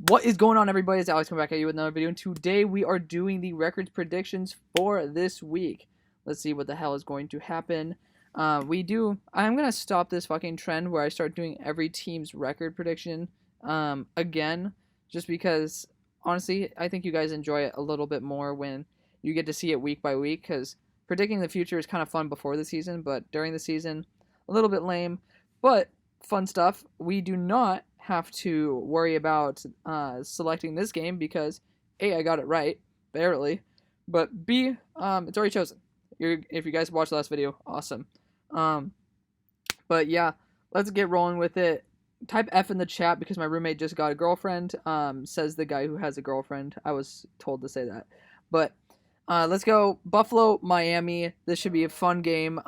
What is going on, everybody? It's Alex coming back at you with another video, and today we are doing the records predictions for this week. Let's see what the hell is going to happen. I'm going to stop this fucking trend where I start doing every team's record prediction again, just because, honestly, I think you guys enjoy it a little bit more when you get to see it week by week, because predicting the future is kind of fun before the season, but during the season, a little bit lame, but fun stuff. We do not have to worry about selecting this game because A, I got it right, barely, but B, it's already chosen. If you guys watched the last video, awesome. But yeah, let's get rolling with it. Type F in the chat because my roommate just got a girlfriend, says the guy who has a girlfriend. I was told to say that. But let's go Buffalo, Miami. This should be a fun game.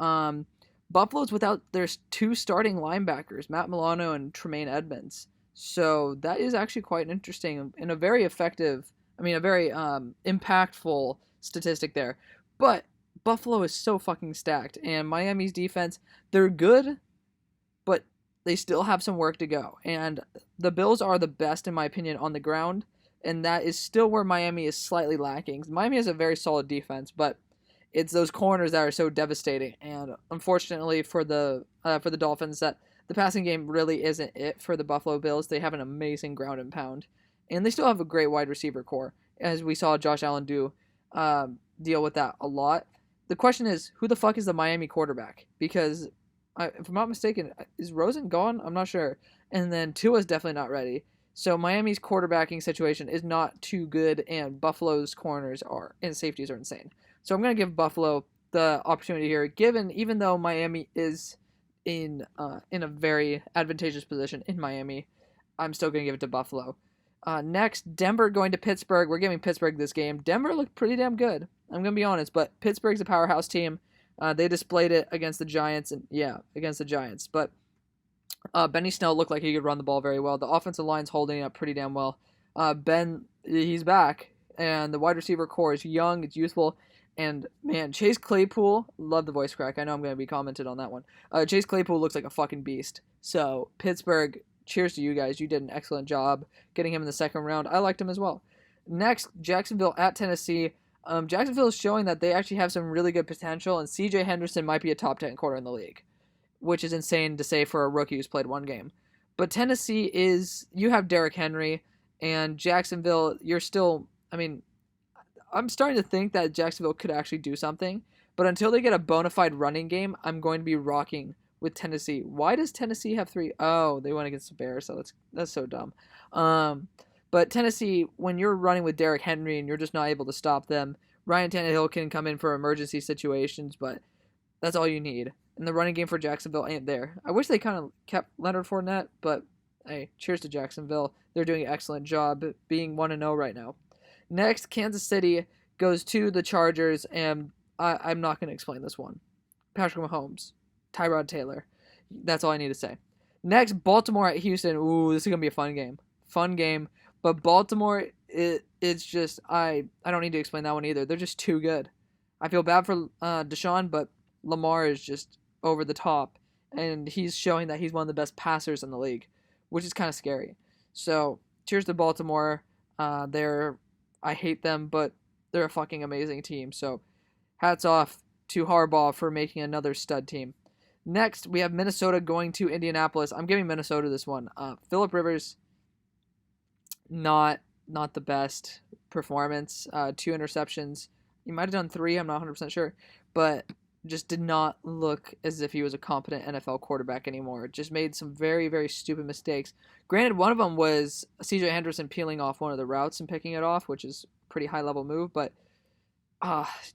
Buffalo's without their two starting linebackers, Matt Milano and Tremaine Edmonds. So that is actually quite interesting and a very impactful statistic there. But Buffalo is so fucking stacked, and Miami's defense, they're good, but they still have some work to go. And the Bills are the best, in my opinion, on the ground, and that is still where Miami is slightly lacking. Miami has a very solid defense, but it's those corners that are so devastating, and unfortunately for the Dolphins, that the passing game really isn't it for the Buffalo Bills. They have an amazing ground and pound, and they still have a great wide receiver core, as we saw Josh Allen deal with that a lot. The question is, who the fuck is the Miami quarterback? Because if I'm not mistaken, is Rosen gone? I'm not sure. And then Tua's definitely not ready. So Miami's quarterbacking situation is not too good, and Buffalo's corners and safeties are insane. So I'm going to give Buffalo the opportunity here, even though Miami is in a very advantageous position in Miami, I'm still going to give it to Buffalo. Next, Denver going to Pittsburgh. We're giving Pittsburgh this game. Denver looked pretty damn good, I'm going to be honest, but Pittsburgh's a powerhouse team. They displayed it against the Giants, But Benny Snell looked like he could run the ball very well. The offensive line's holding up pretty damn well. He's back, and the wide receiver core is young, it's youthful. And, man, Chase Claypool, love the voice crack. I know I'm going to be commented on that one. Chase Claypool looks like a fucking beast. So, Pittsburgh, cheers to you guys. You did an excellent job getting him in the second round. I liked him as well. Next, Jacksonville at Tennessee. Jacksonville is showing that they actually have some really good potential, and C.J. Henderson might be a top 10 quarter in the league, which is insane to say for a rookie who's played one game. But Tennessee you have Derrick Henry, and Jacksonville, I'm starting to think that Jacksonville could actually do something, but until they get a bona fide running game, I'm going to be rocking with Tennessee. Why does Tennessee have 3? Oh, they went against the Bears, so that's so dumb. But Tennessee, when you're running with Derrick Henry and you're just not able to stop them, Ryan Tannehill can come in for emergency situations, but that's all you need. And the running game for Jacksonville ain't there. I wish they kind of kept Leonard Fournette, but hey, cheers to Jacksonville. They're doing an excellent job being 1-0 right now. Next, Kansas City goes to the Chargers, and I'm not going to explain this one. Patrick Mahomes, Tyrod Taylor. That's all I need to say. Next, Baltimore at Houston. Ooh, this is going to be a fun game. Fun game. But Baltimore, it's just, I don't need to explain that one either. They're just too good. I feel bad for Deshaun, but Lamar is just over the top, and he's showing that he's one of the best passers in the league, which is kind of scary. So, cheers to Baltimore. I hate them, but they're a fucking amazing team. So, hats off to Harbaugh for making another stud team. Next, we have Minnesota going to Indianapolis. I'm giving Minnesota this one. Phillip Rivers, not the best performance. 2 interceptions. He might have done 3. I'm not 100% sure. But just did not look as if he was a competent NFL quarterback anymore. Just made some very, very stupid mistakes. Granted, one of them was C.J. Henderson peeling off one of the routes and picking it off, which is a pretty high-level move, but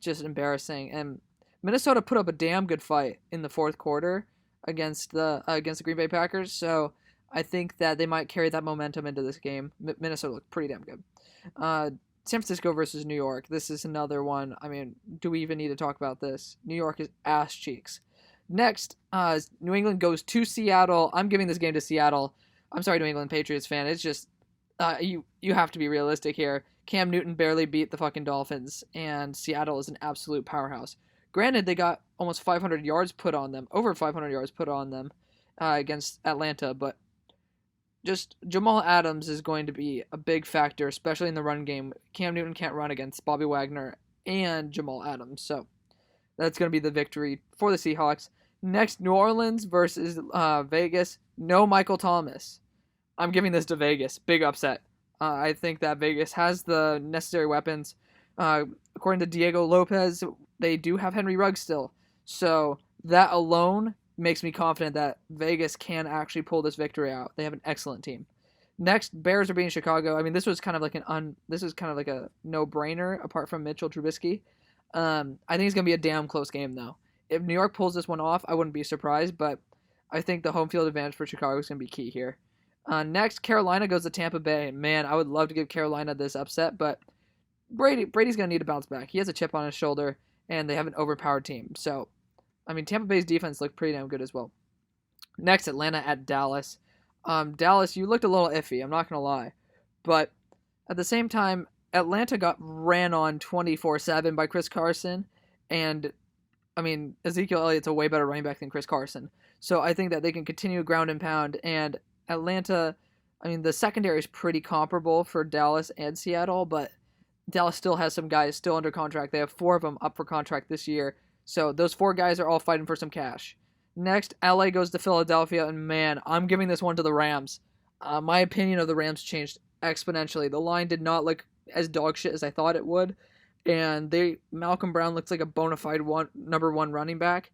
just embarrassing. And Minnesota put up a damn good fight in the fourth quarter against the Green Bay Packers, so I think that they might carry that momentum into this game. Minnesota looked pretty damn good. San Francisco versus New York. This is another one. I mean, do we even need to talk about this? New York is ass cheeks. Next, New England goes to Seattle. I'm giving this game to Seattle. I'm sorry, New England Patriots fan. It's just you have to be realistic here. Cam Newton barely beat the fucking Dolphins, and Seattle is an absolute powerhouse. Granted, they got almost 500 yards put on them, over 500 yards put on them against Atlanta, but just Jamal Adams is going to be a big factor, especially in the run game. Cam Newton can't run against Bobby Wagner and Jamal Adams, so that's going to be the victory for the Seahawks. Next, New Orleans versus Vegas. No Michael Thomas. I'm giving this to Vegas. Big upset. I think that Vegas has the necessary weapons. According to Diego Lopez, they do have Henry Ruggs still. So that alone makes me confident that Vegas can actually pull this victory out. They have an excellent team. Next, Bears are beating Chicago. I mean, this was kind of like a no-brainer apart from Mitchell Trubisky. I think it's gonna be a damn close game though. If New York pulls this one off, I wouldn't be surprised, but I think the home field advantage for Chicago is gonna be key here. Next, Carolina goes to Tampa Bay. Man, I would love to give Carolina this upset, but Brady's gonna need to bounce back. He has a chip on his shoulder, and they have an overpowered team. So, I mean, Tampa Bay's defense looked pretty damn good as well. Next, Atlanta at Dallas. Dallas, you looked a little iffy, I'm not going to lie. But at the same time, Atlanta got ran on 24-7 by Chris Carson. And, I mean, Ezekiel Elliott's a way better running back than Chris Carson. So I think that they can continue ground and pound. And Atlanta, I mean, the secondary is pretty comparable for Dallas and Seattle. But Dallas still has some guys still under contract. They have 4 of them up for contract this year. So those 4 guys are all fighting for some cash. Next, LA goes to Philadelphia, and man, I'm giving this one to the Rams. My opinion of the Rams changed exponentially. The line did not look as dog shit as I thought it would, and Malcolm Brown looks like a bona fide number 1 running back.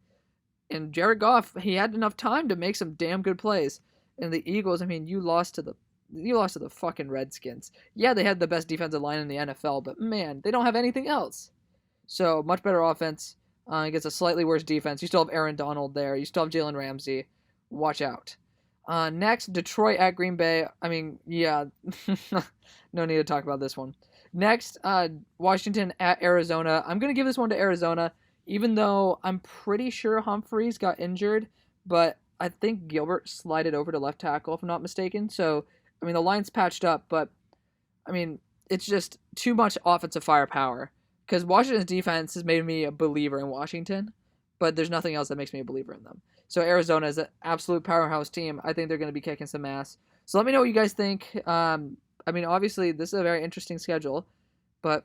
And Jared Goff, he had enough time to make some damn good plays. And the Eagles, I mean, you lost to the fucking Redskins. Yeah, they had the best defensive line in the NFL, but man, they don't have anything else. So much better offense. Against a slightly worse defense. You still have Aaron Donald there. You still have Jalen Ramsey. Watch out. Next, Detroit at Green Bay. I mean, yeah, no need to talk about this one. Next, Washington at Arizona. I'm going to give this one to Arizona, even though I'm pretty sure Humphreys got injured, but I think Gilbert slided over to left tackle, if I'm not mistaken. So, I mean, the line's patched up, but, I mean, it's just too much offensive firepower. Because Washington's defense has made me a believer in Washington, but there's nothing else that makes me a believer in them. So Arizona is an absolute powerhouse team. I think they're going to be kicking some ass. So let me know what you guys think. I mean, obviously, this is a very interesting schedule, but,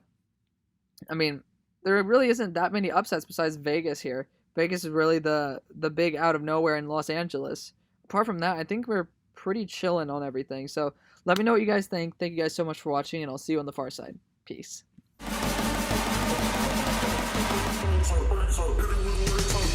I mean, there really isn't that many upsets besides Vegas here. Vegas is really the big out of nowhere in Los Angeles. Apart from that, I think we're pretty chilling on everything. So let me know what you guys think. Thank you guys so much for watching, and I'll see you on the far side. Peace. So